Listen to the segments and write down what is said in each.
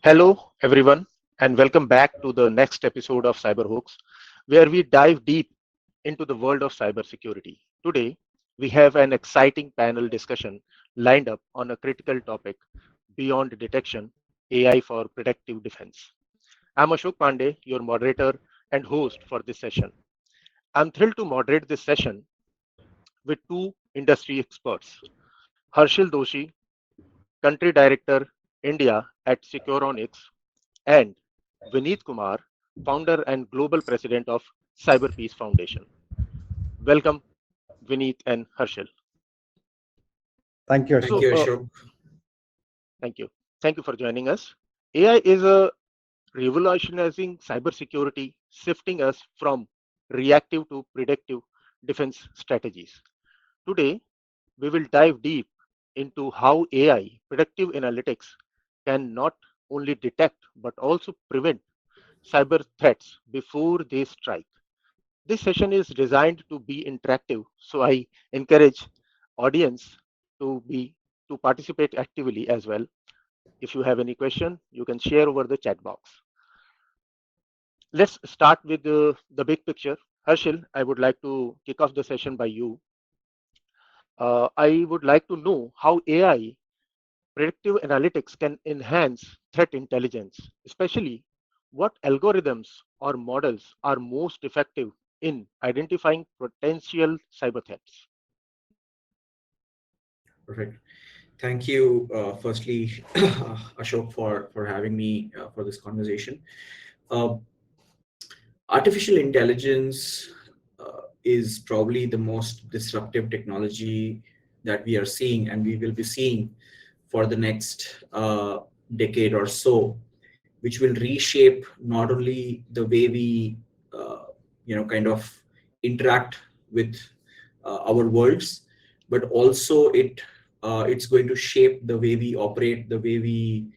Hello, everyone, and welcome back to the next episode of CyberHoax, where we dive deep into the world of cybersecurity. Today, we have an exciting panel discussion lined up on a critical topic beyond detection AI for predictive defense. I'm Ashok Pandey, your moderator and host for this session. I'm thrilled to moderate this session with two industry experts Harshil Doshi, Country Director, India at Securonix, and Vineet Kumar, founder and global president of CyberPeace Foundation. Welcome, Vineet and Harshil. Thank you, So, Ashok. Thank you, Ashok. thank you. Thank you for joining us. AI is a revolutionizing cybersecurity, shifting us from reactive to predictive defense strategies. Today, we will dive deep into how AI, predictive analytics, can not only detect but also prevent cyber threats before they strike. This session is designed to be interactive, so I encourage audience to be to participate actively as well. If you have any question, you can share over the chat box. Let's start with the big picture. Harshil, I would like to kick off the session by you. I would like to know how AI predictive analytics can enhance threat intelligence, especially what algorithms or models are most effective in identifying potential cyber threats. Perfect. Thank you, firstly, Ashok, for having me for this conversation. Uh, Artificial intelligence is probably the most disruptive technology that we are seeing, and we will be seeing for the next decade or so, which will reshape not only the way we, kind of interact with our worlds, but also it's going to shape the way we operate, the way we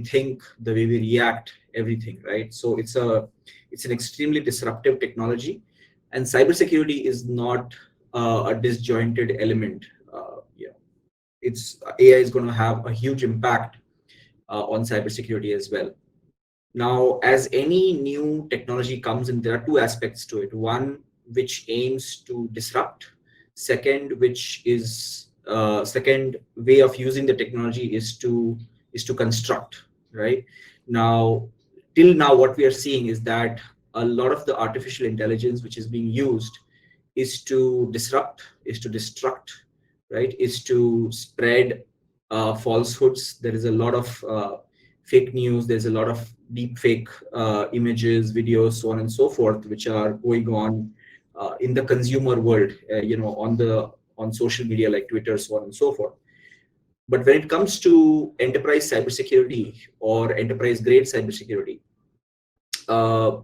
think, the way we react, everything, right? So it's an extremely disruptive technology, and cybersecurity is not a disjointed element. It's AI is going to have a huge impact on cybersecurity as well. Now, as any new technology comes in, there are two aspects to it. One, which aims to disrupt. Second, which is second way of using the technology is to construct. Right now, till now, what we are seeing is that a lot of the artificial intelligence which is being used is to disrupt, is to destruct, right? Is to spread falsehoods. There is a lot of fake news. There's a lot of deep fake images, videos, so on and so forth, which are going on in the consumer world, on social media like Twitter, so on and so forth. But when it comes to enterprise cybersecurity or enterprise grade cybersecurity, uh,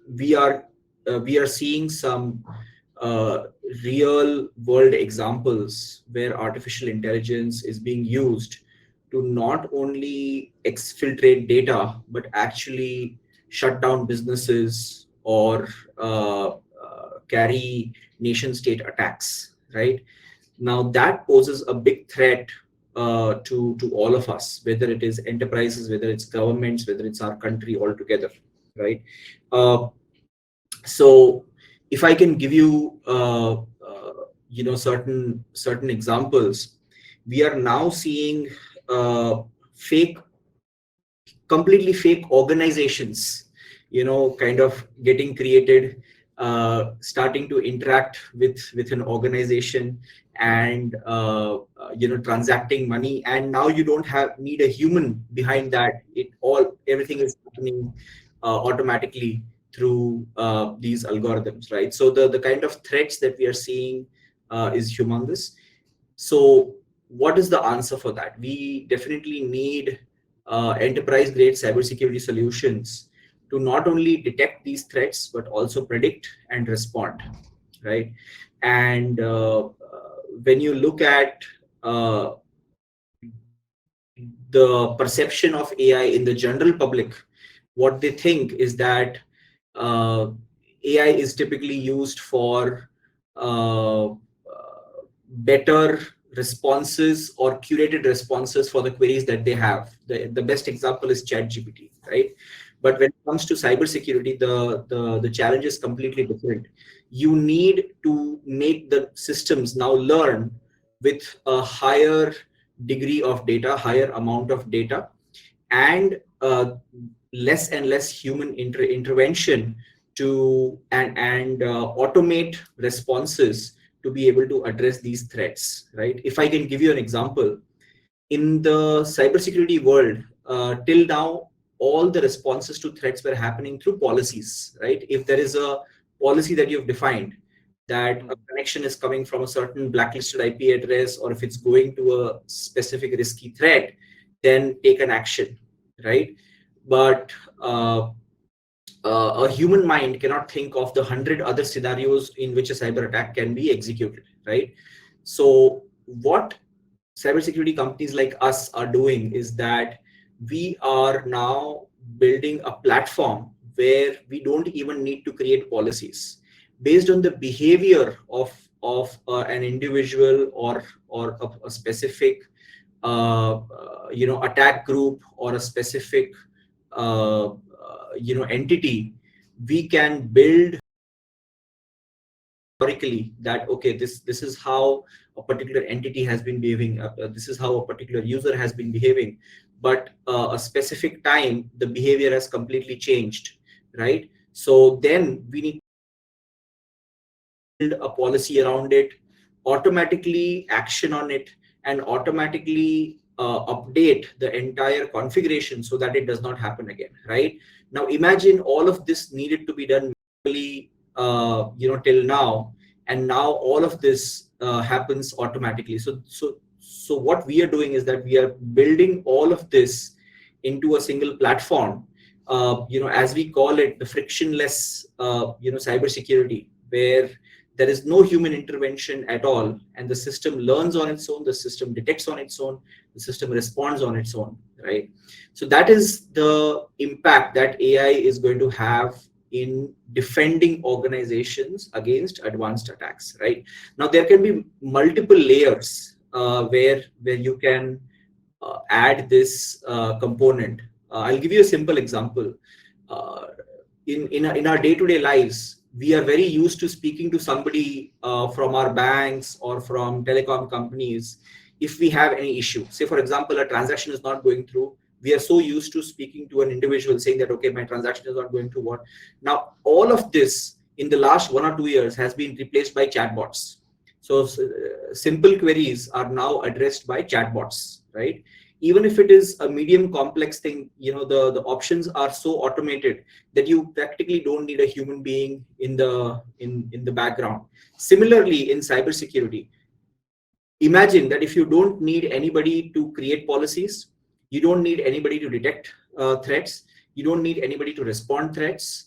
we are seeing some uh, real world examples where artificial intelligence is being used to not only exfiltrate data but actually shut down businesses or carry nation state attacks, right? Now that poses a big threat to all of us, whether it is enterprises, whether it's governments, whether it's our country altogether, right? uh, so if I can give you certain examples, we are now seeing fake completely fake organizations, kind of getting created, starting to interact with an organization and transacting money, and now you don't have need a human behind that. Everything is happening automatically through these algorithms, right? So the kind of threats that we are seeing is humongous. So what is the answer for that? We definitely need enterprise grade cybersecurity solutions to not only detect these threats but also predict and respond, right? And when you look at uh, the perception of AI in the general public, what they think is that uh, AI is typically used for better responses or curated responses for the queries that they have. The best example is ChatGPT, right? But when it comes to cybersecurity, the challenge is completely different. You need to make the systems now learn with a higher degree of data, higher amount of data, and less and less human intervention to and automate responses to be able to address these threats, right? If I can give you an example, in the cybersecurity world, till now, all the responses to threats were happening through policies, right? If there is a policy that you've defined that a connection is coming from a certain blacklisted IP address, or if it's going to a specific risky threat, then take an action, right? But a human mind cannot think of the 100 other scenarios in which a cyber attack can be executed, right? So what cybersecurity companies like us are doing is that we are now building a platform where we don't even need to create policies based on the behavior of an individual or a specific attack group or a specific entity. We can build historically that, okay, this is how a particular entity has been behaving, this is how a particular user has been behaving, but a specific time the behavior has completely changed, right? So then we need to build a policy around it, automatically action on it, and automatically update the entire configuration so that it does not happen again, right? Now imagine all of this needed to be done manually, till now, and now all of this happens automatically. So what we are doing is that we are building all of this into a single platform, as we call it, the frictionless cybersecurity, where there is no human intervention at all, and the system learns on its own, the system detects on its own, the system responds on its own, right? So that is the impact that AI is going to have in defending organizations against advanced attacks, right? Now there can be multiple layers where you can add this component. I'll give you a simple example. Uh, in our day-to-day lives, we are very used to speaking to somebody from our banks or from telecom companies if we have any issue. Say, for example, a transaction is not going through. We are so used to speaking to an individual saying that, okay, my transaction is not going through. What? Now, all of this in the last 1 or 2 years has been replaced by chatbots. So simple queries are now addressed by chatbots, right? Even if it is a medium complex thing, the options are so automated that you practically don't need a human being in the background. Similarly, in cybersecurity, imagine that if you don't need anybody to create policies, you don't need anybody to detect threats, you don't need anybody to respond threats,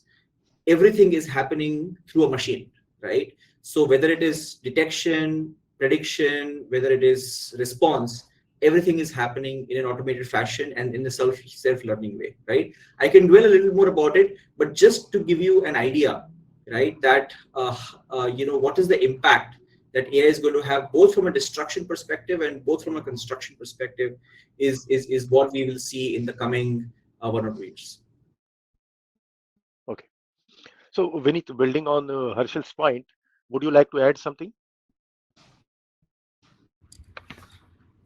everything is happening through a machine, right? So whether it is detection, prediction, whether it is response, everything is happening in an automated fashion and in the self-learning way, right? I can dwell a little more about it, but just to give you an idea, right, that what is the impact that AI is going to have, both from a destruction perspective and both from a construction perspective, is what we will see in the coming 1 or 2 years. Okay. So, Vineet, building on Harshil's point, would you like to add something?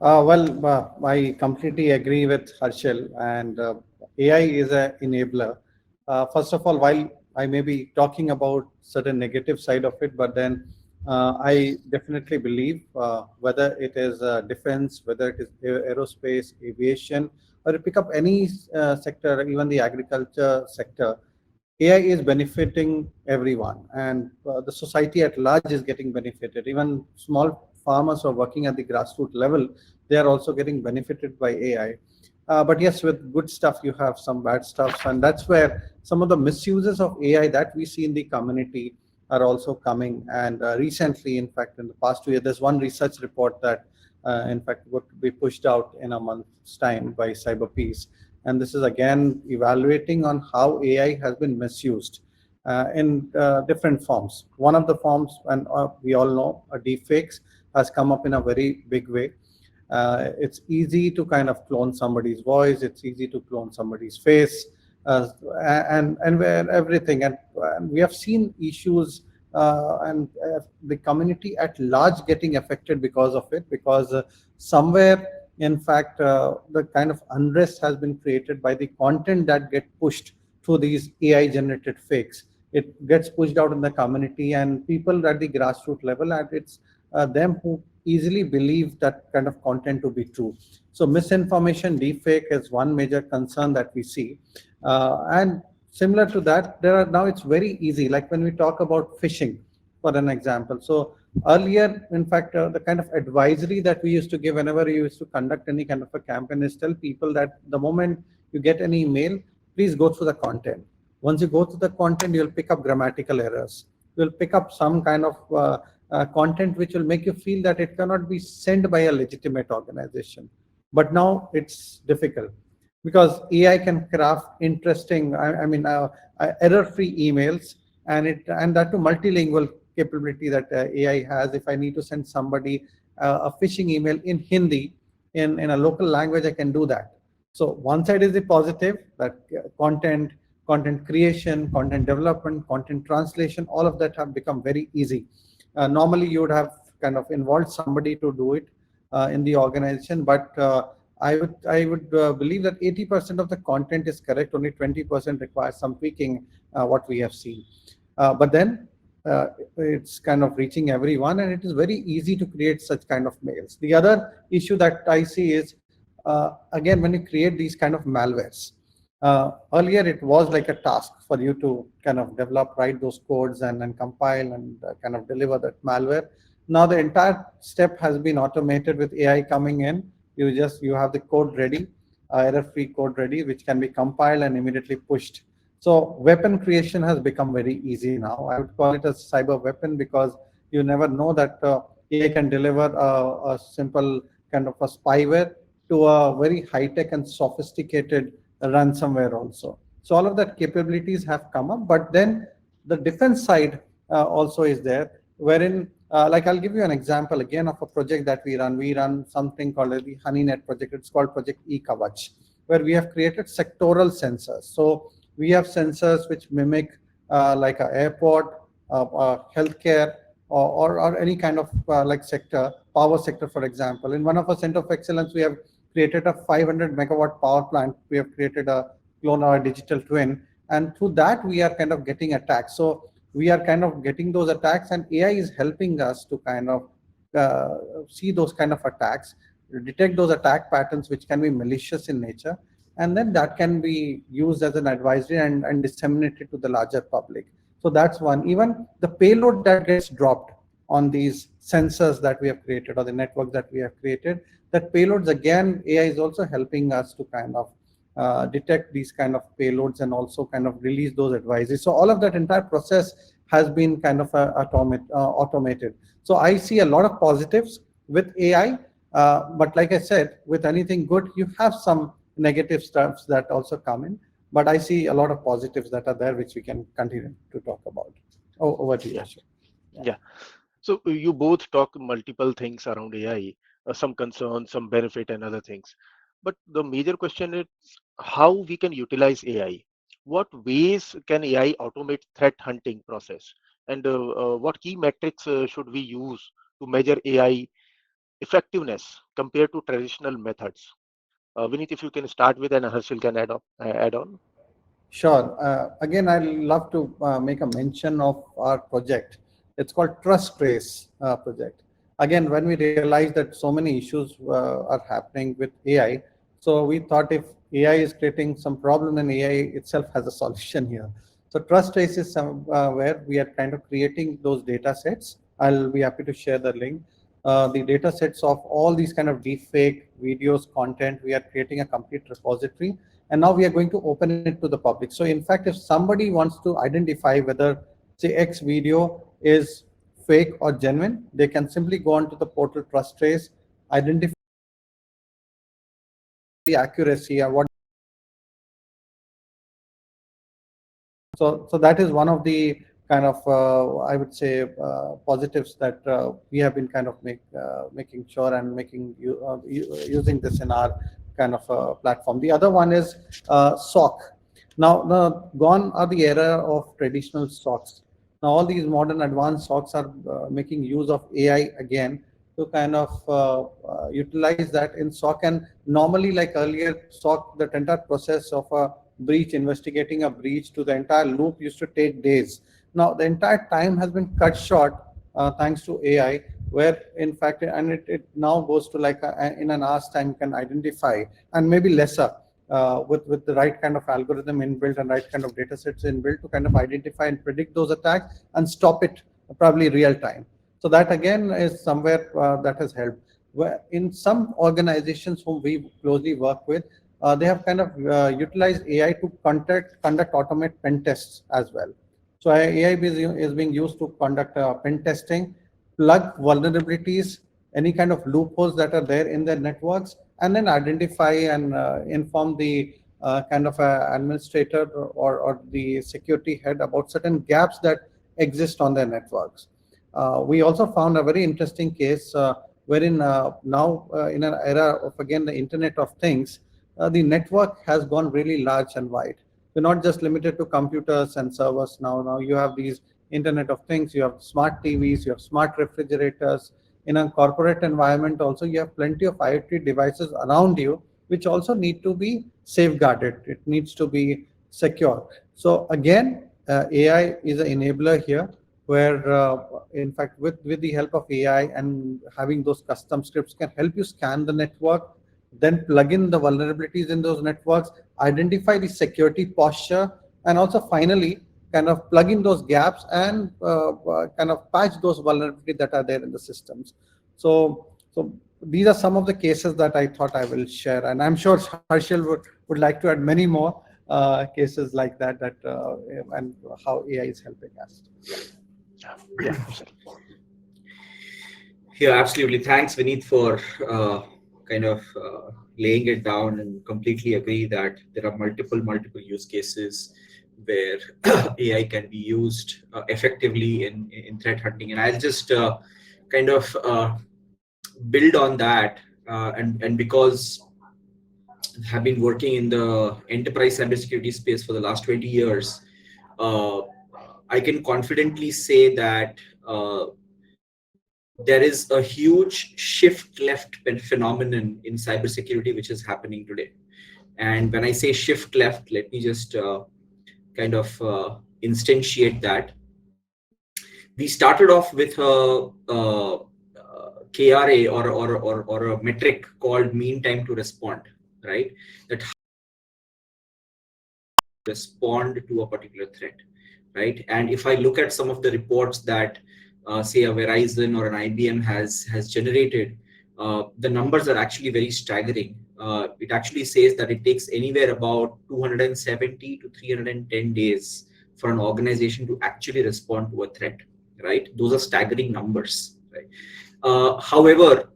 I completely agree with Harshil, and AI is an enabler. First of all, while I may be talking about certain negative side of it, but then I definitely believe whether it is defense, whether it is aerospace, aviation, or you pick up any sector, even the agriculture sector, AI is benefiting everyone, and the society at large is getting benefited. Even small farmers who are working at the grassroots level, they are also getting benefited by AI. But yes, with good stuff, you have some bad stuff, and that's where some of the misuses of AI that we see in the community are also coming. And recently, in fact, in the past 2 years, there's one research report that, in fact, would be pushed out in a month's time by CyberPeace, and this is again evaluating on how AI has been misused in different forms. One of the forms, and we all know, are deepfakes. has come up in a very big way. It's easy to kind of clone somebody's voice. It's easy to clone somebody's face, uh, and where everything. And we have seen issues, and the community at large getting affected because of it. Because somewhere, in fact, the kind of unrest has been created by the content that get pushed through these AI generated fakes. It gets pushed out in the community, and people at the grassroots level, and it's them who easily believe that kind of content to be true. So misinformation, deepfake is one major concern that we see, and similar to that, there are now it's very easy. Like when we talk about phishing, for an example. So earlier, in fact, the kind of advisory that we used to give whenever you used to conduct any kind of a campaign is tell people that the moment you get an email, please go through the content. Once you go through the content, you'll pick up grammatical errors. You'll pick up some kind of content which will make you feel that it cannot be sent by a legitimate organization. But now it's difficult because AI can craft interesting, error-free emails, and that to multilingual capability that AI has. If I need to send somebody a phishing email in Hindi in a local language, I can do that. So one side is the positive, that content creation, content development, content translation, all of that have become very easy. Normally, you would have kind of involved somebody to do it in the organization, but I would believe that 80% of the content is correct. Only 20% requires some tweaking. What we have seen, but then it's kind of reaching everyone, and it is very easy to create such kind of mails. The other issue that I see is again when you create these kind of malwares. Earlier, it was like a task for you to kind of develop, write those codes, and then compile and kind of deliver that malware. Now the entire step has been automated with AI coming in. You have the code ready, error-free code ready, which can be compiled and immediately pushed. So weapon creation has become very easy now. I would call it a cyber weapon because you never know that AI can deliver a simple kind of a spyware to a very high-tech and sophisticated ransomware also. So all of that capabilities have come up, but then the defense side also is there, wherein like I'll give you an example again of a project that we run. We run something called the HoneyNet project. It's called Project eKavach, where we have created sectoral sensors. So we have sensors which mimic like an airport, healthcare, or any kind of like sector, power sector, for example. In one of our center of excellence, we have created a 500 megawatt power plant. We have created a clone or a digital twin, and through that we are kind of getting attacks. So we are kind of getting those attacks, and AI is helping us to kind of see those kind of attacks, detect those attack patterns which can be malicious in nature, and then that can be used as an advisory and disseminated to the larger public. So that's one. Even the payload that gets dropped on these sensors that we have created or the network that we have created, that payloads, again, AI is also helping us to kind of detect these kind of payloads and also kind of release those advisories. So all of that entire process has been kind of automated. So I see a lot of positives with AI, but like I said, with anything good, you have some negative stuffs that also come in. But I see a lot of positives that are there, which we can continue to talk about. Over to you, Yeah, Ashok. Yeah. yeah. So you both talk multiple things around AI, some concerns, some benefit, and other things. But the major question is how we can utilize AI. What ways can AI automate threat hunting process, and what key metrics should we use to measure AI effectiveness compared to traditional methods? Vineet, if you can start with, and Harshil can add on. Sure. Again, I'd love to make a mention of our project. It's called Trust Trace project. Again, when we realized that so many issues are happening with AI, so we thought if AI is creating some problem, then AI itself has a solution here. So Trust Trace is some, where we are kind of creating those data sets. I'll be happy to share the link. The data sets of all these kind of deepfake videos, content. We are creating a complete repository, and now we are going to open it to the public. So in fact, if somebody wants to identify whether say X video is fake or genuine, they can simply go onto the portal Trust Trace, identify the accuracy and what. So that is one of the kind of I would say positives that we have been kind of making sure and using this in our kind of platform. The other one is SOC. Now, gone are the era of traditional SOCs. Now, all these modern advanced SOCs are making use of AI again to kind of utilize that in SOC. And normally, like earlier, SOC, the entire process of a breach, investigating a breach to the entire loop used to take days. Now, the entire time has been cut short thanks to AI, where in fact, and it now goes to like in an hour's time, you can identify, and maybe lesser, with the right kind of algorithm inbuilt and right kind of data sets inbuilt to kind of identify and predict those attacks and stop it probably real time. So that again is somewhere that has helped. Where in some organizations whom we closely work with, they have kind of utilized AI to conduct automate pen tests as well. So AI is being used to conduct pen testing, plug vulnerabilities, any kind of loopholes that are there in their networks, and then identify and inform the kind of administrator or the security head about certain gaps that exist on their networks. We also found a very interesting case wherein now in an era of again the Internet of Things, the network has gone really large and wide. You're not just limited to computers and servers now. Now you have these Internet of Things, you have smart TVs, you have smart refrigerators. In a corporate environment also, you have plenty of IoT devices around you, which also need to be safeguarded. It needs to be secure. So again, AI is an enabler here, where in fact with the help of AI and having those custom scripts can help you scan the network, then plug in the vulnerabilities in those networks, identify the security posture, and also finally kind of plug in those gaps and kind of patch those vulnerabilities that are there in the systems. So these are some of the cases that I thought I will share, and I'm sure Harshil would like to add many more cases like that and how AI is helping us. Yeah, absolutely. Yeah, absolutely. Thanks, Vineet, for kind of laying it down, and completely agree that there are multiple use cases where AI can be used effectively in threat hunting. And I'll just kind of build on that. And because I have been working in the enterprise cybersecurity space for the last 20 years, I can confidently say that there is a huge shift left phenomenon in cybersecurity which is happening today. And when I say shift left, let me just kind of instantiate that. We started off with a KRA or a metric called mean time to respond, right? That respond to a particular threat, right? And if I look at some of the reports that say a Verizon or an IBM has generated, the numbers are actually very staggering. It actually says that it takes anywhere about 270 to 310 days for an organization to actually respond to a threat, right? Those are staggering numbers, right? However,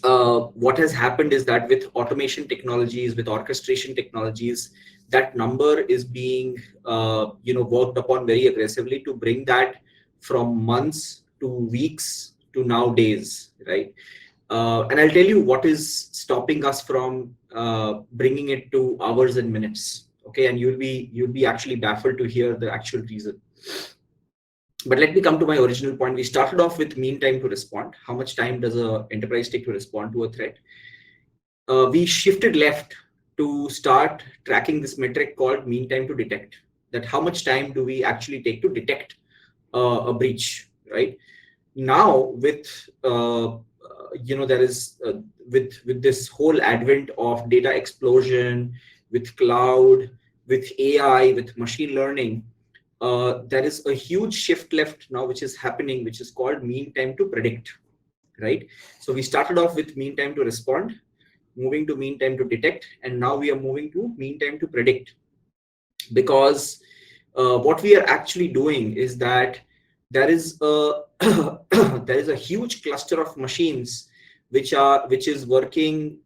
what has happened is that with automation technologies, with orchestration technologies, that number is being worked upon very aggressively to bring that from months to weeks to now days, right? And I'll tell you what is stopping us from bringing it to hours and minutes. Okay, and you'll be actually baffled to hear the actual reason. But let me come to my original point. We started off with mean time to respond. How much time does an enterprise take to respond to a threat? We shifted left to start tracking this metric called mean time to detect. That how much time do we actually take to detect a breach, right? Now with there is with this whole advent of data explosion, with cloud, with AI, with machine learning, there is a huge shift left now which is happening, which is called mean time to predict, right? So we started off with mean time to respond, moving to mean time to detect, and now we are moving to mean time to predict. Because what we are actually doing is that there is a there is a huge cluster of machines which is working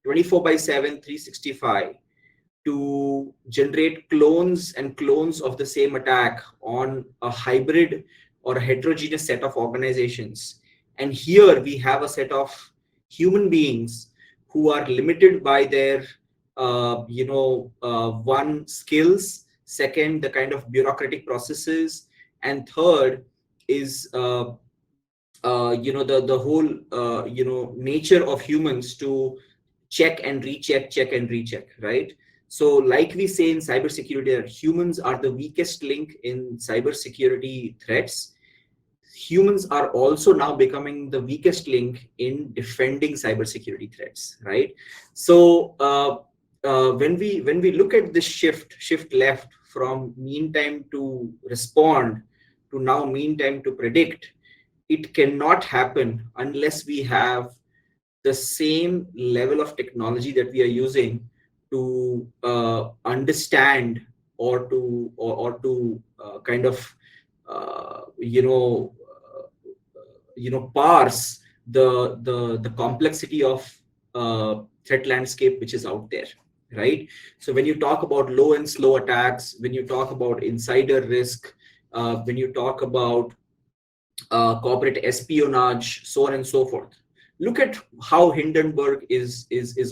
24/7, 365, to generate clones and clones of the same attack on a hybrid or a heterogeneous set of organizations. And here we have a set of human beings who are limited by their, one, skills, second, the kind of bureaucratic processes, and third is, the whole, nature of humans to check and recheck, check and recheck, right? So, like we say in cybersecurity, that humans are the weakest link in cybersecurity threats. Humans are also now becoming the weakest link in defending cybersecurity threats, right? So, when we look at this shift left from mean time to respond to now mean time to predict, it cannot happen unless we have the same level of technology that we are using to understand or to kind of uh, you know parse the complexity of threat landscape which is out there, right? So when you talk about low and slow attacks, when you talk about insider risk, when you talk about corporate espionage, so on and so forth. Look at how Hindenburg is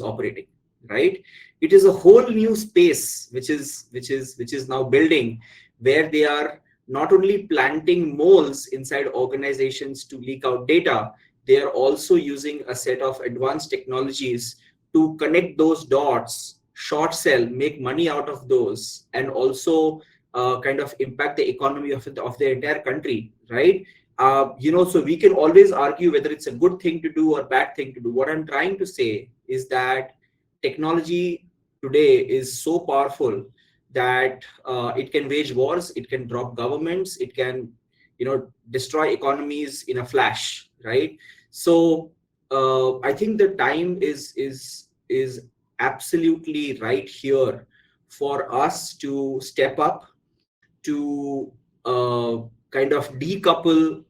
operating, right? It is a whole new space which is now building, where they are not only planting moles inside organizations to leak out data, they are also using a set of advanced technologies to connect those dots, short sell, make money out of those, and also kind of impact the economy of the entire country, right? So we can always argue whether it's a good thing to do or bad thing to do. What I'm trying to say is that technology today is so powerful that it can wage wars, it can drop governments, it can, destroy economies in a flash, right? So I think the time is absolutely right here for us to step up to kind of decouple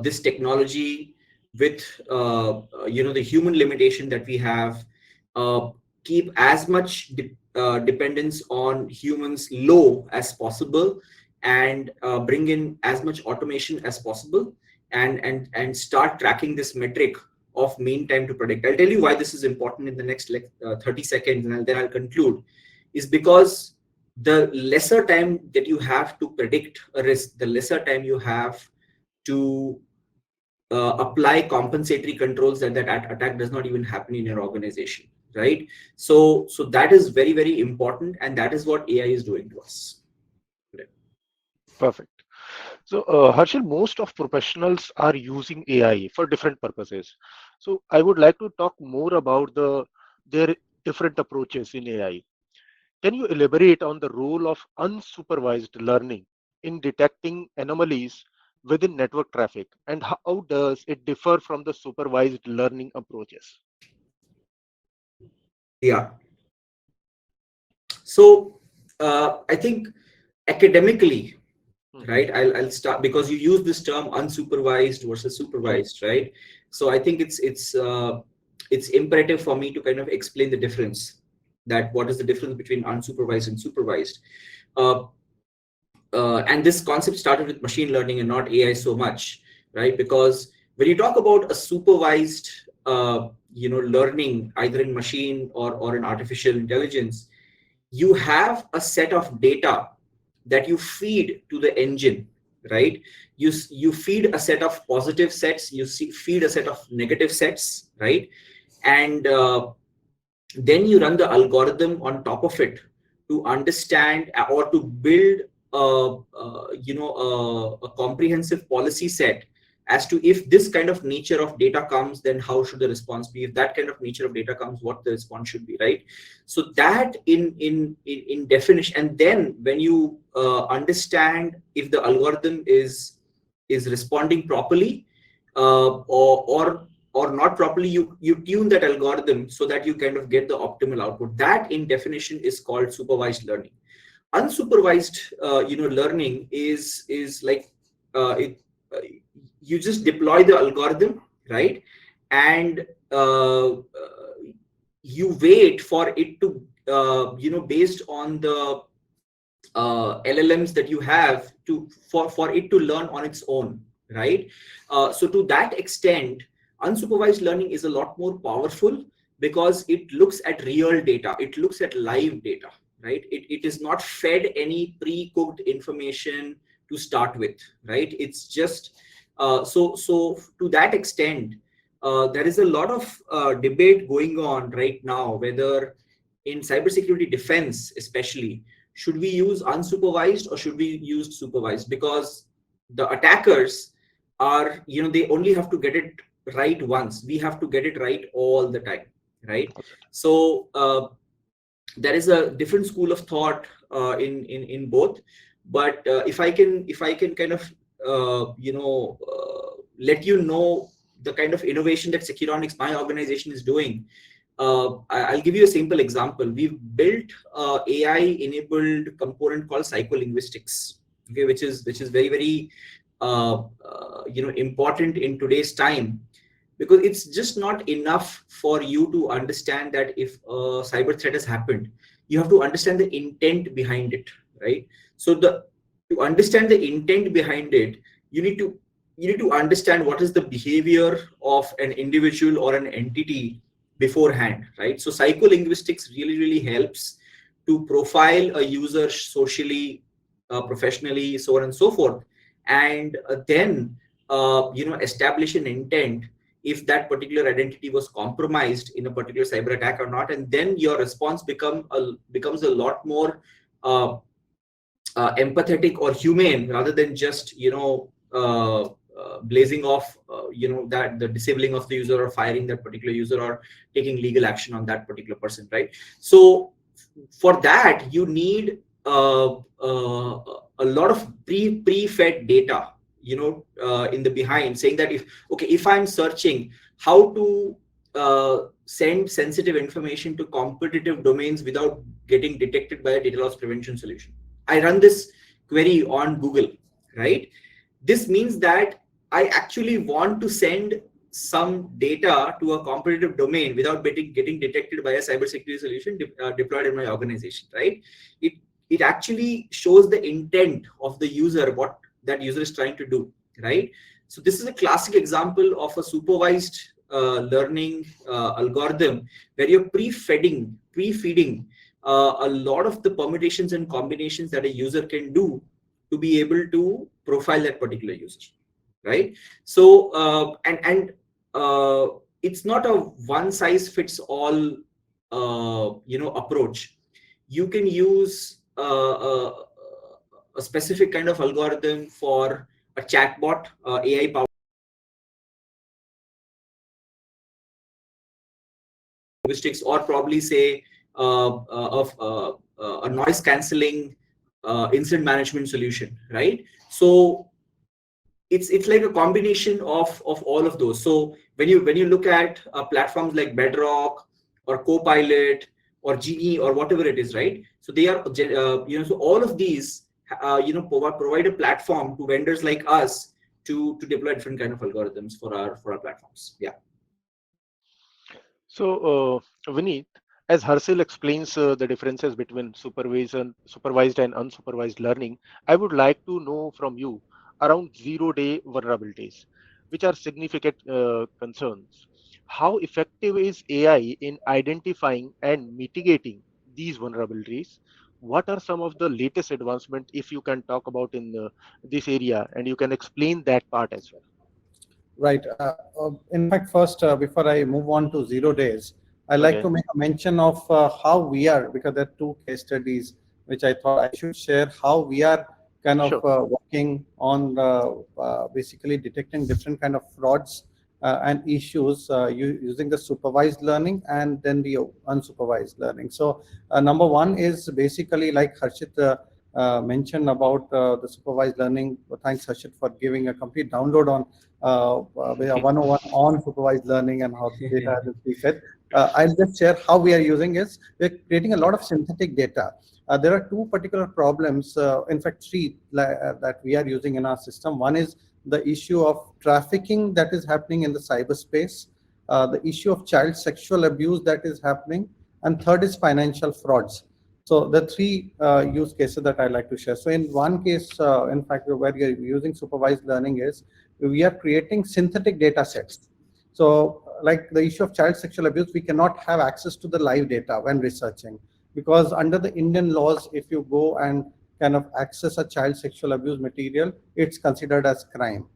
this technology with the human limitation that we have, uh, keep as much dependence on humans low as possible, and bring in as much automation as possible, and start tracking this metric of mean time to predict. I'll tell you why this is important in the next 30 seconds, and then I'll conclude. Is because the lesser time that you have to predict a risk, the lesser time you have to apply compensatory controls that attack does not even happen in your organization, right? So that is very, very important, and that is what AI is doing to us today. Perfect. So, Harshil, most of professionals are using AI for different purposes. So, I would like to talk more about their different approaches in AI. Can you elaborate on the role of unsupervised learning in detecting anomalies within network traffic, and how does it differ from the supervised learning approaches? Yeah. So I think academically, Mhm. right? I'll start, because you use this term unsupervised versus Correct. supervised, right? So I think it's imperative for me to kind of explain the difference. That what is the difference between unsupervised and supervised? Uh, and this concept started with machine learning and not AI so much, right? Because when you talk about a supervised, learning, either in machine or in artificial intelligence, you have a set of data that you feed to the engine, right? You feed a set of positive sets, feed a set of negative sets, right? And then you run the algorithm on top of it to understand or to build a comprehensive policy set as to, if this kind of nature of data comes, then how should the response be? If that kind of nature of data comes, what the response should be, right? So that in definition, and then when you understand if the algorithm is responding properly, or not properly, you tune that algorithm so that you kind of get the optimal output. That in definition is called supervised learning. Unsupervised learning is like, it you just deploy the algorithm, right? And you wait for it to based on the LLMs that you have for it to learn on its own, right? So to that extent, unsupervised learning is a lot more powerful because it looks at real data, it looks at live data, right? It is not fed any pre-cooked information to start with, right? It's just so to that extent, there is a lot of debate going on right now whether in cybersecurity defense especially, should we use unsupervised or should we use supervised? Because the attackers are, they only have to get it right once. We have to get it right all the time, right? So there is a different school of thought in both. But if I can kind of let you know the kind of innovation that Securonix, my organization, is doing. I'll give you a simple example. We've built AI-enabled component called psycholinguistics, okay, which is very, very important in today's time, because it's just not enough for you to understand that if a cyber threat has happened, you have to understand the intent behind it, right? So to understand the intent behind it, you need to understand what is the behavior of an individual or an entity beforehand, right? So psycholinguistics really helps to profile a user socially, professionally, so on and so forth, and then establish an intent if that particular identity was compromised in a particular cyber attack or not, and then your response becomes a lot more empathetic or humane, rather than just blazing off that the disabling of the user or firing that particular user or taking legal action on that particular person, right? So for that you need a lot of pre-fed data in the behind, saying that if I'm searching how to send sensitive information to competitive domains without getting detected by a data loss prevention solution, I run this query on Google, right? This means that I actually want to send some data to a competitive domain without getting detected by a cybersecurity solution deployed in my organization, right? It actually shows the intent of the user, what that user is trying to do, right? So this is a classic example of a supervised learning algorithm where you're pre-feeding a lot of the permutations and combinations that a user can do to be able to profile that particular user, right? So it's not a one size fits all approach. You can use a specific kind of algorithm for a chatbot, AI powered linguistics, or probably say a noise cancelling incident management solution, right? So it's like a combination of all of those. So when you look at platforms like Bedrock or Copilot or Genie or whatever it is, right? So they are so all of these provide a platform to vendors like us to deploy different kind of algorithms for our platforms. Yeah. So, Vineet, as Harshil explains the differences between supervised and unsupervised learning, I would like to know from you around zero-day vulnerabilities, which are significant concerns. How effective is AI in identifying and mitigating these vulnerabilities? What are some of the latest advancements, if you can talk about in this area, and you can explain that part as well? Right. In fact, first, before I move on to 0 days, I like Okay, to make a mention of how we are, because there are two case studies which I thought I should share, how we are kind of sure. working on basically detecting different kind of frauds and issues using the supervised learning and then the unsupervised learning. So number one is basically like Harshit mentioned about the supervised learning. Thanks, Harshit, for giving a complete download on 101 on supervised learning and how the data has been fed. I'll just share how we are using it. We're creating a lot of synthetic data. There are two particular problems, in fact, three that we are using in our system. One is the issue of trafficking that is happening in the cyberspace, the issue of child sexual abuse that is happening, and third is financial frauds. So the three use cases that I like to share. So in one case, in fact, where we are using supervised learning is we are creating synthetic data sets. So like the issue of child sexual abuse, we cannot have access to the live data when researching, because under the Indian laws, if you go and kind of access a child sexual abuse material, it's considered as crime.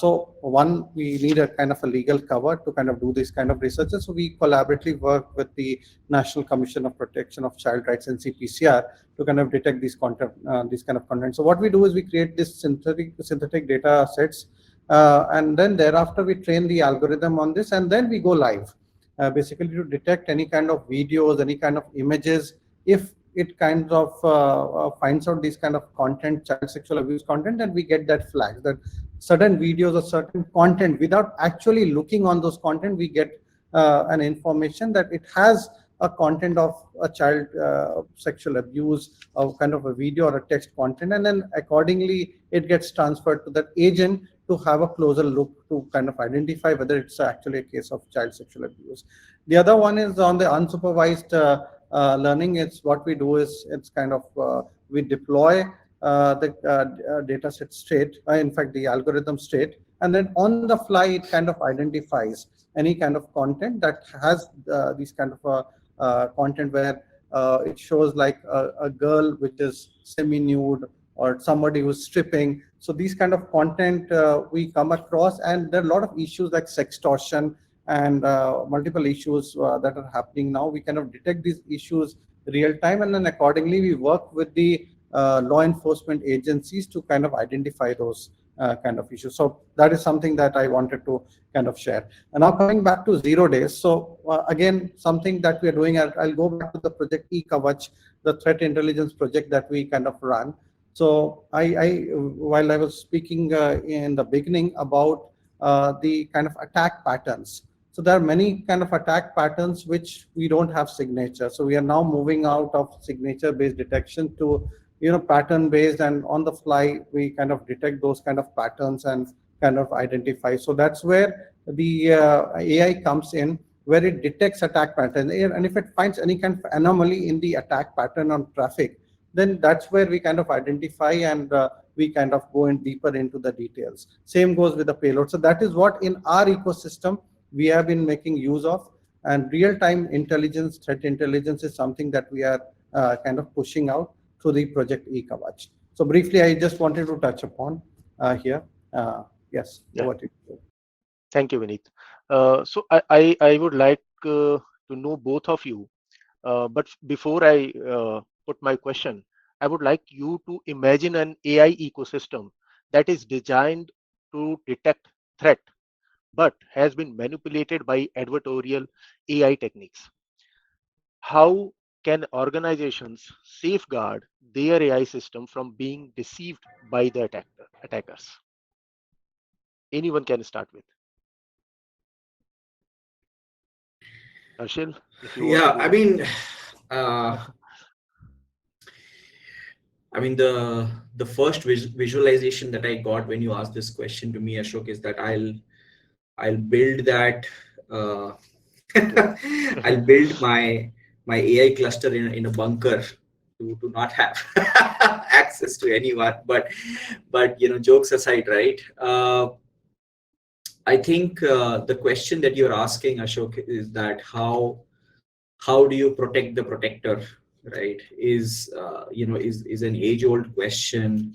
So one, we need a kind of a legal cover to kind of do this kind of research. So we collaboratively work with the National Commission of Protection of Child Rights, NCPCR, to kind of detect these content, this kind of content. So what we do is we create this synthetic data sets, and then thereafter we train the algorithm on this, and then we go live, basically to detect any kind of videos, any kind of images. If it kind of finds out this kind of content, child sexual abuse content, and we get that flag that certain videos or certain content, without actually looking on those content, we get an information that it has a content of a child sexual abuse, or kind of a video or a text content, and then accordingly it gets transferred to that agent to have a closer look to kind of identify whether it's actually a case of child sexual abuse. The other one is on the unsupervised learning. It's what we do is it's kind of we deploy the data set state, in fact the algorithm state, and then on the fly it kind of identifies any kind of content that has these kind of content where it shows like a girl which is semi-nude or somebody who's stripping. So these kind of content we come across, and there are a lot of issues like sextortion and multiple issues that are happening now. We kind of detect these issues real time, and then accordingly we work with the law enforcement agencies to kind of identify those kind of issues. So that is something that I wanted to kind of share. And now coming back to 0 days. So again, something that we are doing, I'll go back to the project eKavach, the threat intelligence project that we kind of run. So I while I was speaking in the beginning about the kind of attack patterns. So there are many kind of attack patterns which we don't have signature. So we are now moving out of signature-based detection to pattern based, and on the fly we kind of detect those kind of patterns and kind of identify. So that's where the AI comes in, where it detects attack pattern, and if it finds any kind of anomaly in the attack pattern on traffic, then that's where we kind of identify, and we kind of go in deeper into the details. Same goes with the payload. So that is what in our ecosystem we have been making use of, and real-time intelligence, threat intelligence is something that we are kind of pushing out through the project eKavach. So briefly, I just wanted to touch upon here. Yes, Yeah. over to you. Thank you, Vineet. So I would like to know both of you, but before I put my question, I would like you to imagine an AI ecosystem that is designed to detect threat, but has been manipulated by adversarial AI techniques. How can organizations safeguard their AI system from being deceived by the attackers? Anyone can start with. Harshil, if you want to Yeah, go. uh, the first visualization that I got when you asked this question to me, Ashok, is that I'll build that. I'll build my AI cluster in a bunker to not have access to anyone. But jokes aside, right? I think the question that you're asking, Ashok, is that how do you protect the protector, right? Is an age-old question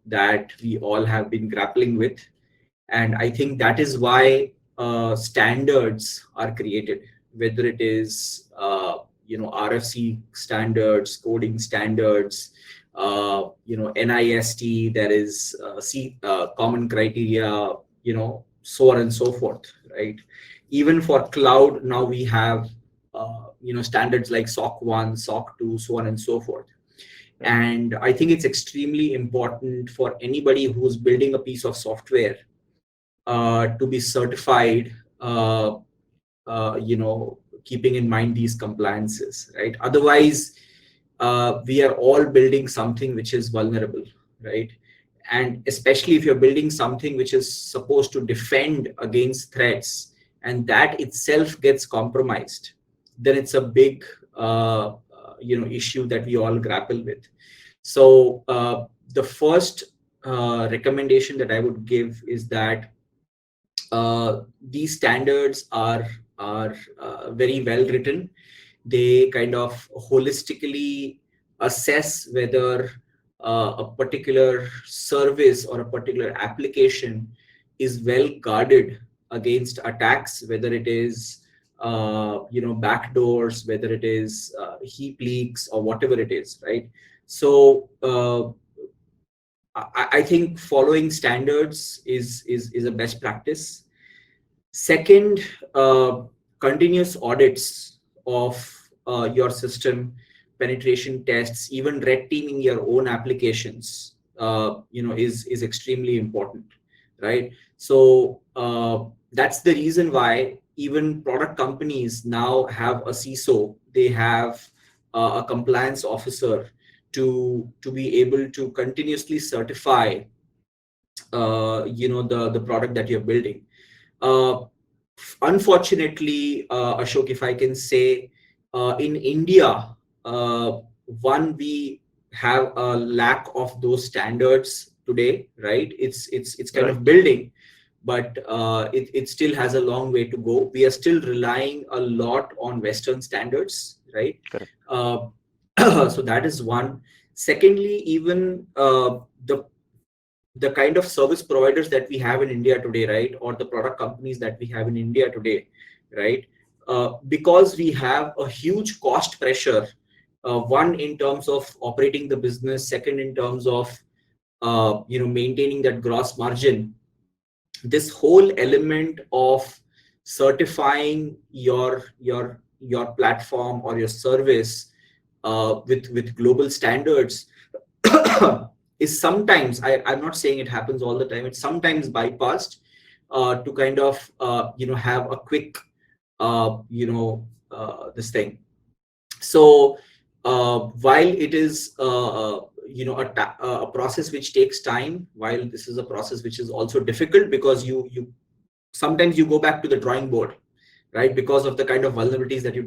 that we all have been grappling with, and I think that is why standards are created, whether it is RFC standards, coding standards, NIST, there is common criteria, so on and so forth, right? Even for cloud, now we have standards like SOC 1, SOC 2, so on and so forth. And I think it's extremely important for anybody who's building a piece of software to be certified, keeping in mind these compliances, right? Otherwise, we are all building something which is vulnerable, right? And especially if you're building something which is supposed to defend against threats, and that itself gets compromised, then it's a big issue that we all grapple with. So the first recommendation that I would give is that these standards are very well written. They kind of holistically assess whether a particular service or a particular application is well guarded against attacks, whether it is backdoors, whether it is heap leaks or whatever it is, right? So I think following standards is a best practice. Second, continuous audits of your system, penetration tests, even red teaming your own applications, is extremely important, right? So that's the reason why even product companies now have a CISO. They have a compliance officer to be able to continuously certify the product that you're building. Unfortunately, Ashok, if I can say, in India, one, we have a lack of those standards today, right? It's kind of building, but it still has a long way to go. We are still relying a lot on Western standards, right? Correct. So that is one. Secondly, even the kind of service providers that we have in India today, right, or the product companies that we have in India today, right, because we have a huge cost pressure, one in terms of operating the business, second in terms of maintaining that gross margin. This whole element of certifying your platform or your service with global standards is sometimes, I'm not saying it happens all the time, it's sometimes bypassed to kind of have a quick this thing. So while it is a process which takes time, while this is a process which is also difficult, because you sometimes you go back to the drawing board, right, because of the kind of vulnerabilities that you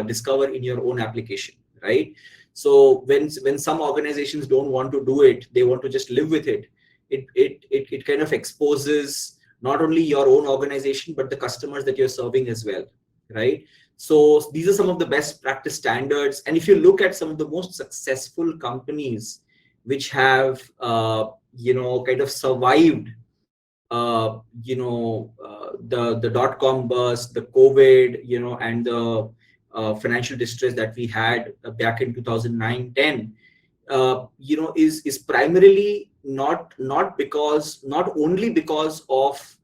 discover in your own application, right? So when some organizations don't want to do it, they want to just live with it, it kind of exposes not only your own organization but the customers that you're serving as well, right? So these are some of the best practice standards. And if you look at some of the most successful companies which have kind of survived the dot-com bust, the COVID, and the financial distress that we had back in 2009-10, is primarily not only because of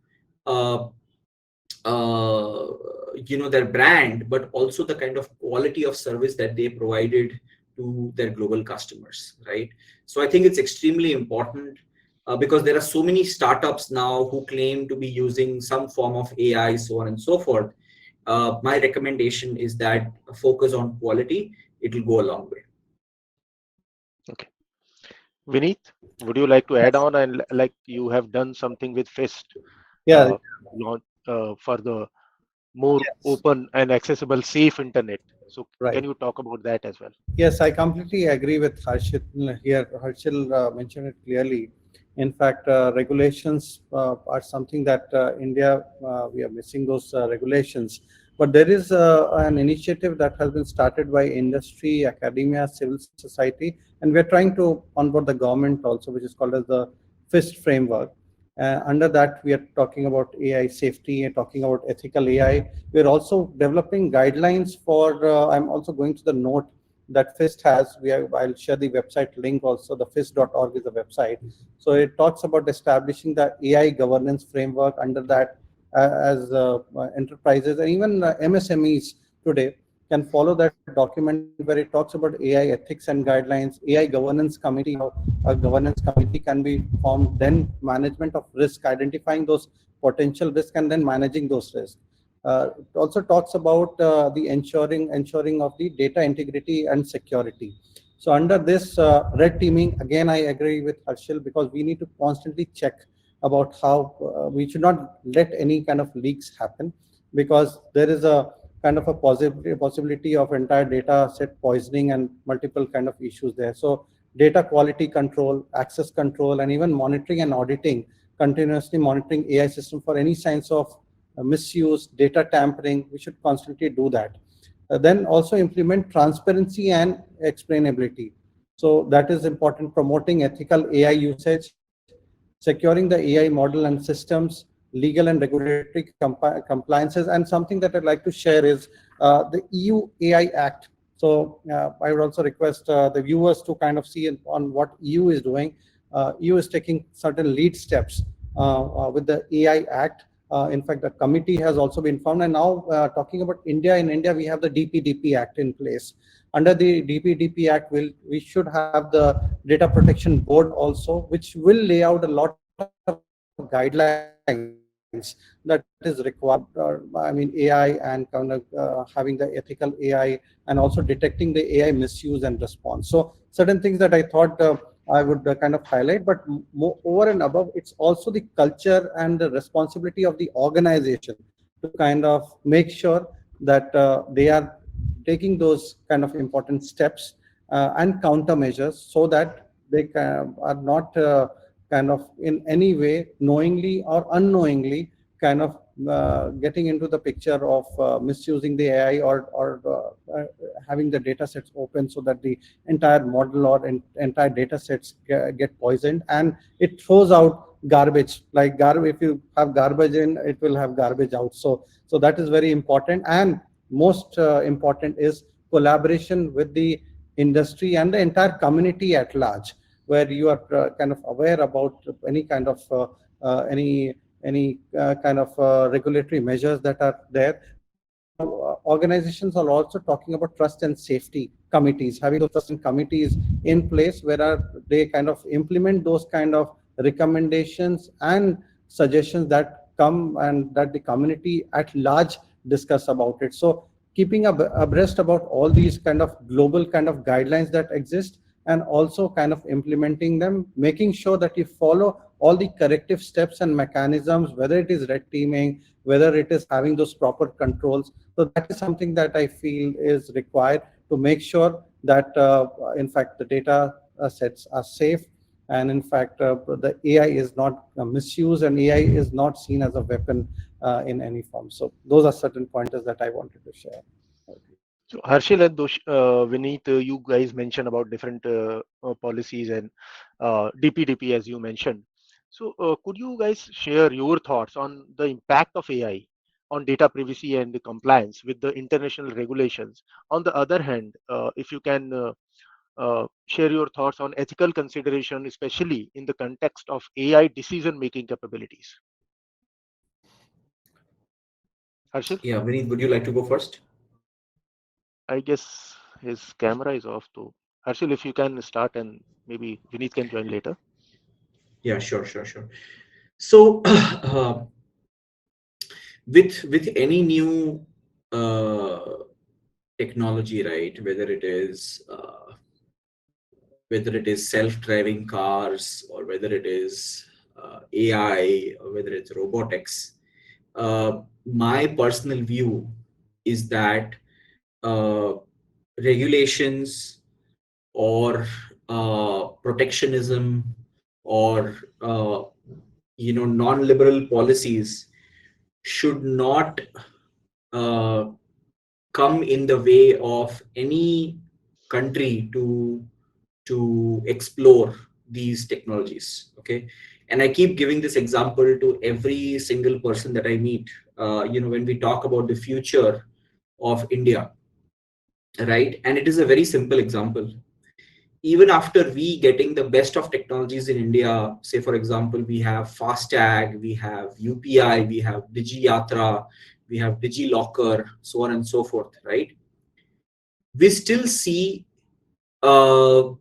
their brand, but also the kind of quality of service that they provided to their global customers, right? So I think it's extremely important. Because there are so many startups now who claim to be using some form of AI, so on and so forth. My recommendation is that focus on quality. It will go a long way. Okay. Vineet, would you like to add on, and like you have done something with FIST Yeah, for the more yes, open and accessible, safe internet? So right. can you talk about that as well? Yes, I completely agree with Harshil here. Harshil mentioned it clearly. In fact, regulations are something that India, we are missing those regulations. But there is an initiative that has been started by industry, academia, civil society, and we are trying to onboard the government also, which is called as the FIST framework. Under that, we are talking about AI safety and talking about ethical AI. We are also developing guidelines for. I'm also going to the note that FIST has. I'll share the website link also. The FIST.org is the website. So it talks about establishing the AI governance framework under that, as enterprises and even MSMEs today can follow that document where it talks about AI ethics and guidelines, AI governance committee. How a governance committee can be formed, then management of risk, identifying those potential risks and then managing those risks. It also talks about the ensuring of the data integrity and security. So under this red teaming, again, I agree with Harshil, because we need to constantly check about how we should not let any kind of leaks happen, because there is a kind of a possibility of entire data set poisoning and multiple kind of issues there. So data quality control, access control, and even monitoring and auditing, continuously monitoring AI system for any signs of misuse, data tampering. We should constantly do that. Then also implement transparency and explainability. So that is important, promoting ethical AI usage, securing the AI model and systems, legal and regulatory compliances. And something that I'd like to share is the EU AI Act. So I would also request the viewers to kind of see on what EU is doing. EU is taking certain lead steps with the AI Act. In fact, the committee has also been formed. And now talking about India, in India, we have the DPDP Act in place. Under the DPDP Act, we should have the Data Protection Board also, which will lay out a lot of guidelines that is required. AI and kind of having the ethical AI and also detecting the AI misuse and response. So certain things that I thought I would kind of highlight, but over and above, it's also the culture and the responsibility of the organization to kind of make sure that they are taking those kind of important steps and countermeasures, so that they are not kind of in any way knowingly or unknowingly kind of getting into the picture of misusing the AI, or having the data sets open so that the entire model or entire data sets get poisoned, and it throws out garbage. Like garbage, if you have garbage in, it will have garbage out. So that is very important. And most important is collaboration with the industry and the entire community at large, where you are kind of aware about any kind of kind of regulatory measures that are there. Now, organizations are also talking about trust and safety committees, having those trust and committees in place, where they kind of implement those kind of recommendations and suggestions that come and that the community at large discuss about it. So keeping abreast about all these kind of global kind of guidelines that exist, and also kind of implementing them, making sure that you follow all the corrective steps and mechanisms, whether it is red teaming, whether it is having those proper controls. So that is something that I feel is required to make sure that, in fact, the data sets are safe. And in fact, the AI is not misused, and AI is not seen as a weapon in any form. So those are certain pointers that I wanted to share. So Harshil and Vineet, you guys mentioned about different policies and DPDP as you mentioned. So could you guys share your thoughts on the impact of AI on data privacy and the compliance with the international regulations? On the other hand, if you can share your thoughts on ethical consideration, especially in the context of AI decision-making capabilities. Harshil, Yeah, Vineet, would you like to go first? I guess his camera is off too. Harshil, if you can start and maybe Vineet can join later. Yeah, sure. So, with any new uh, technology, right? Whether it is self-driving cars, or whether it is AI, or whether it's robotics. My personal view is that uh, regulations, or protectionism, or non-liberal policies should not uh, come in the way of any country to explore these technologies. Okay, and I keep giving this example to every single person that I meet. When we talk about the future of India, right? And it is a very simple example. Even after we getting the best of technologies in India, say for example, we have FASTag, we have UPI, we have DigiYatra, we have DigiLocker, so on and so forth, right? We still see uh,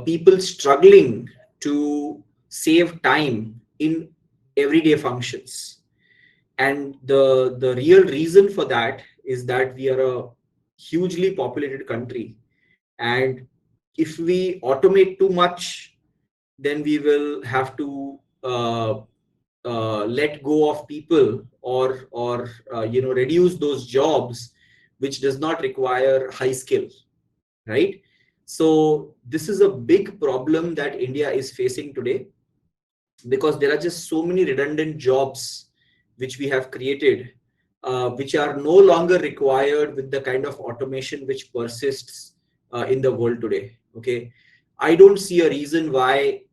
people struggling to save time in everyday functions. And the real reason for that is that we are a hugely populated country, and if we automate too much, then we will have to let go of people or reduce those jobs which does not require high skill, right? So this is a big problem that India is facing today, because there are just so many redundant jobs which we have created, which are no longer required with the kind of automation which persists in the world today. Okay, I don't see a reason why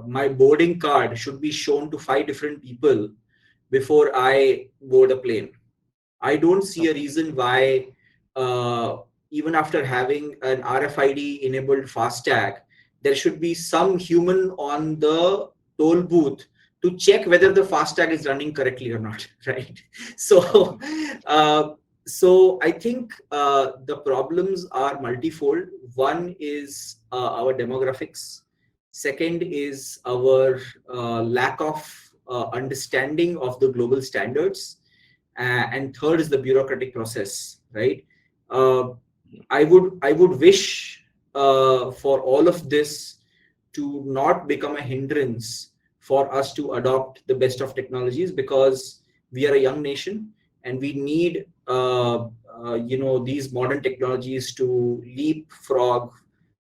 my boarding card should be shown to 5 different people before I board a plane. I don't see a Okay. reason why, uh, even after having an RFID enabled FASTag, there should be some human on the toll booth to check whether the FASTag is running correctly or not, right? So, Okay. uh, so I think the problems are multifold. One is our demographics. Second is our lack of understanding of the global standards, and third is the bureaucratic process, right? uh, I would wish for all of this to not become a hindrance for us to adopt the best of technologies, because we are a young nation and we need these modern technologies to leapfrog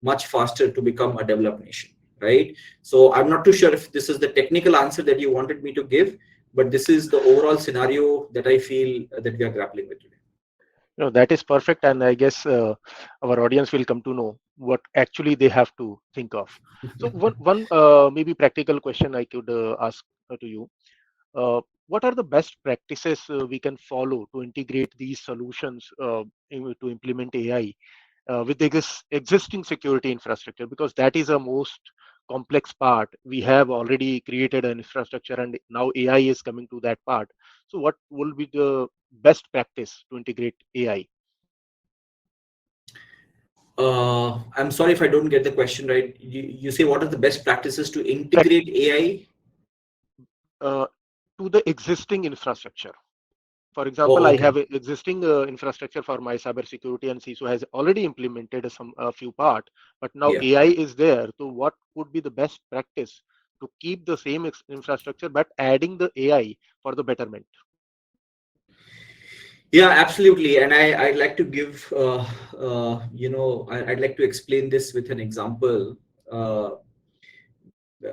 much faster to become a developed nation, right? So I'm not too sure if this is the technical answer that you wanted me to give, but this is the overall scenario that I feel that we are grappling with today. No, that is perfect, and I guess our audience will come to know what actually they have to think of. So one maybe practical question I could ask to you: what are the best practices we can follow to integrate these solutions to implement AI with the existing security infrastructure? Because that is a most complex part. We have already created an infrastructure, and now AI is coming to that part. So, what will be the best practice to integrate AI? I'm sorry if I don't get the question right. You say what are the best practices to Prac- integrate AI? uh, to the existing infrastructure. For example, Oh, I have okay. a existing infrastructure for my cybersecurity, and CISO has already implemented some a few part, but now Yeah. AI is there. So, what would be the best practice to keep the same infrastructure but adding the AI for the betterment? Yeah, absolutely. And I'd like to give, I'd like to explain this with an example. Uh,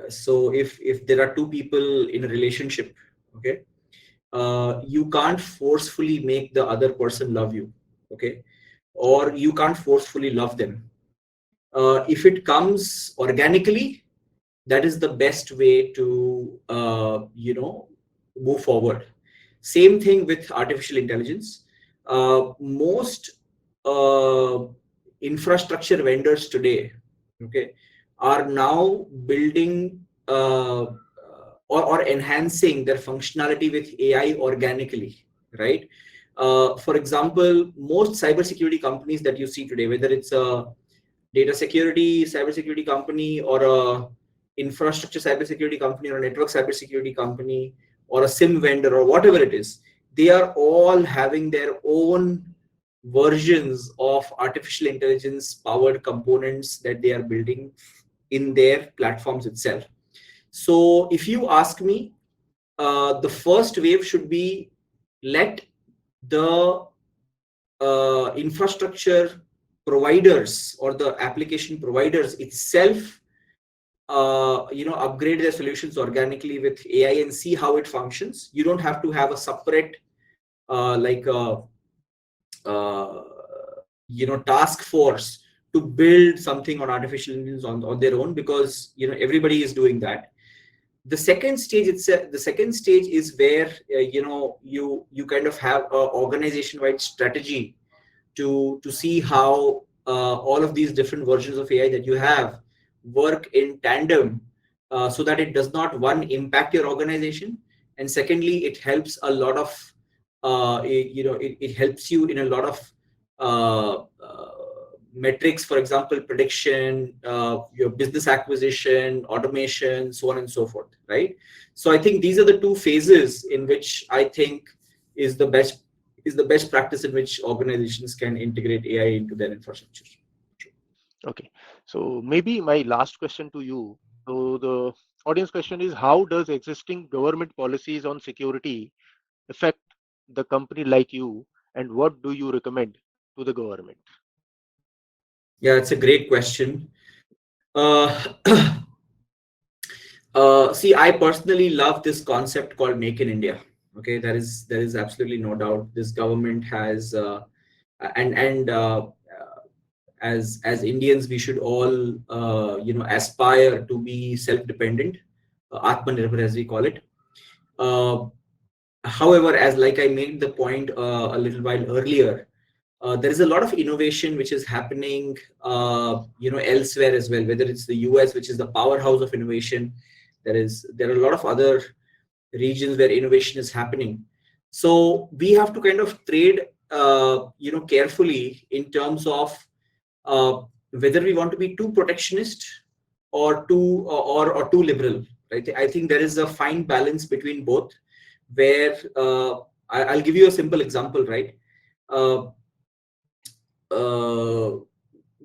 so if there are two people in a relationship, okay, you can't forcefully make the other person love you, okay, or Okay. you can't forcefully love them. If it comes organically, that is the best way to move forward. Same thing with artificial intelligence. Most uh, infrastructure vendors today, okay, are now building or enhancing their functionality with AI organically, right? For example, most cybersecurity companies that you see today, whether it's a data security cybersecurity company or a infrastructure cybersecurity company or a network cybersecurity company or a sim vendor or whatever it is, they are all having their own versions of artificial intelligence powered components that they are building in their platforms itself. So if you ask me, the first wave should be, let the infrastructure providers or the application providers itself upgrade their solutions organically with AI and see how it functions. You don't have to have a separate like uh, task force to build something on artificial intelligence on their own, because everybody is doing that. The second stage is where you kind of have a organization wide strategy to see how all of these different versions of AI that you have work in tandem, so that it does not, one, impact your organization, and secondly, it helps a lot of it helps you in a lot of uh, uh, metrics. For example, prediction, your business acquisition, automation, so on and so forth, right? So I think these are the two phases in which I think is the best practice in which organizations can integrate AI into their infrastructure. Okay. So maybe my last question to you. So the audience question is, how does existing government policies on security affect the company like you, and what do you recommend to the government? Yeah, it's a great question. Uh, See, I personally love this concept called Make in India. Okay, there is absolutely no doubt. This government has, and as Indians, we should all aspire to be self-dependent, Atmanirbhar as we call it. Uh, However, as like I made the point a little while earlier, there is a lot of innovation which is happening, elsewhere as well. Whether it's the US, which is the powerhouse of innovation, there are a lot of other regions where innovation is happening. So we have to kind of trade, carefully in terms of uh, whether we want to be too protectionist or or too liberal. Right? I think there is a fine balance between both. Where I'll give you a simple example. Right? Uh, uh,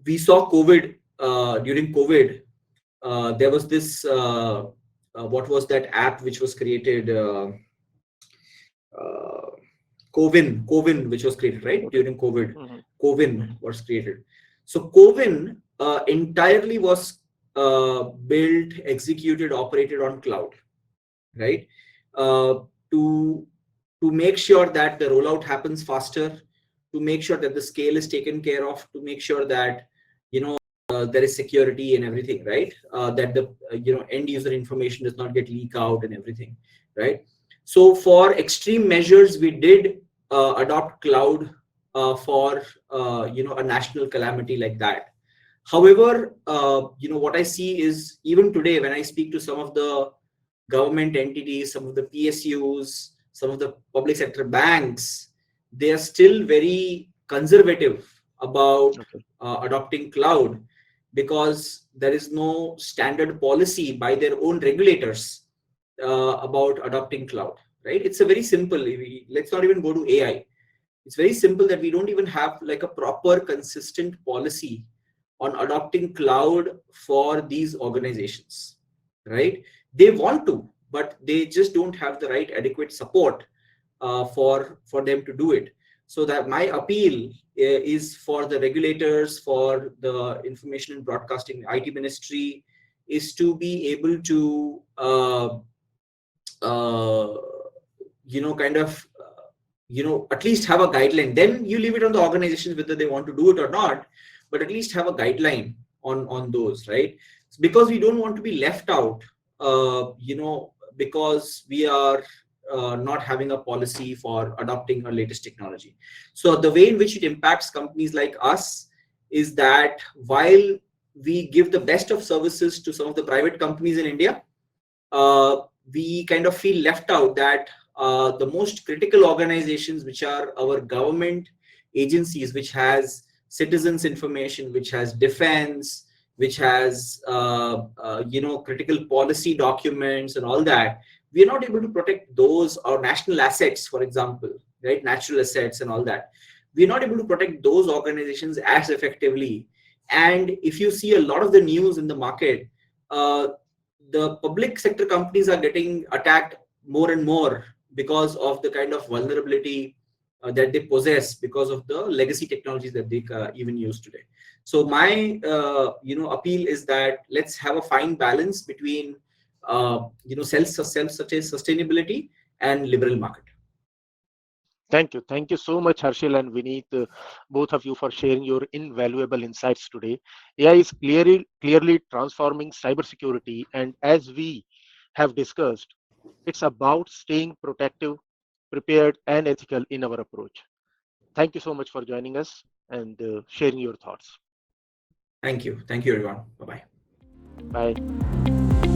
we saw COVID. During COVID, there was this what was that app which was created, uh, Covin, which was created right during COVID. Mhm, Covin mhm, was created. So Covin entirely was built, executed, operated on cloud, right? uh, to to make sure that the rollout happens faster, to make sure that the scale is taken care of, to make sure that there is security and everything, right? That the end user information does not get leaked out and everything, right? So for extreme measures, we did adopt cloud for a national calamity like that. However, what I see is even today when I speak to some of the government entities, some of the PSUs, some of the public sector banks, they are still very conservative about okay. adopting cloud because there is no standard policy by their own regulators about adopting cloud. Right? It's a very simple. Let's not even go to AI. It's very simple that we don't even have like a proper consistent policy on adopting cloud for these organizations, right? They want to, but they just don't have the right adequate support for them to do it. So that my appeal is for the regulators, for the information and broadcasting IT ministry, is to be able to uh, kind of at least have a guideline. Then you leave it on the organizations whether they want to do it or not, but at least have a guideline on those, right? Because we don't want to be left out, because we are not having a policy for adopting our latest technology. So the way in which it impacts companies like us is that while we give the best of services to some of the private companies in India, uh, we kind of feel left out that the most critical organizations, which are our government agencies, which has citizens information, which has defense, which has critical policy documents and all that, we are not able to protect those, or national assets, for example, right? Natural assets and all that. We are not able to protect those organizations as effectively. And if you see a lot of the news in the market, uh, the public sector companies are getting attacked more and more because of the kind of vulnerability that they possess because of the legacy technologies that they even use today. So my appeal is that let's have a fine balance between self sustainability and liberal market. Thank you. Thank you so much, Harshil and Vineet, both of you, for sharing your invaluable insights today. AI is clearly transforming cybersecurity, and as we have discussed, it's about staying protective, prepared, and ethical in our approach. Thank you so much for joining us and sharing your thoughts. Thank you everyone. Bye bye. Bye.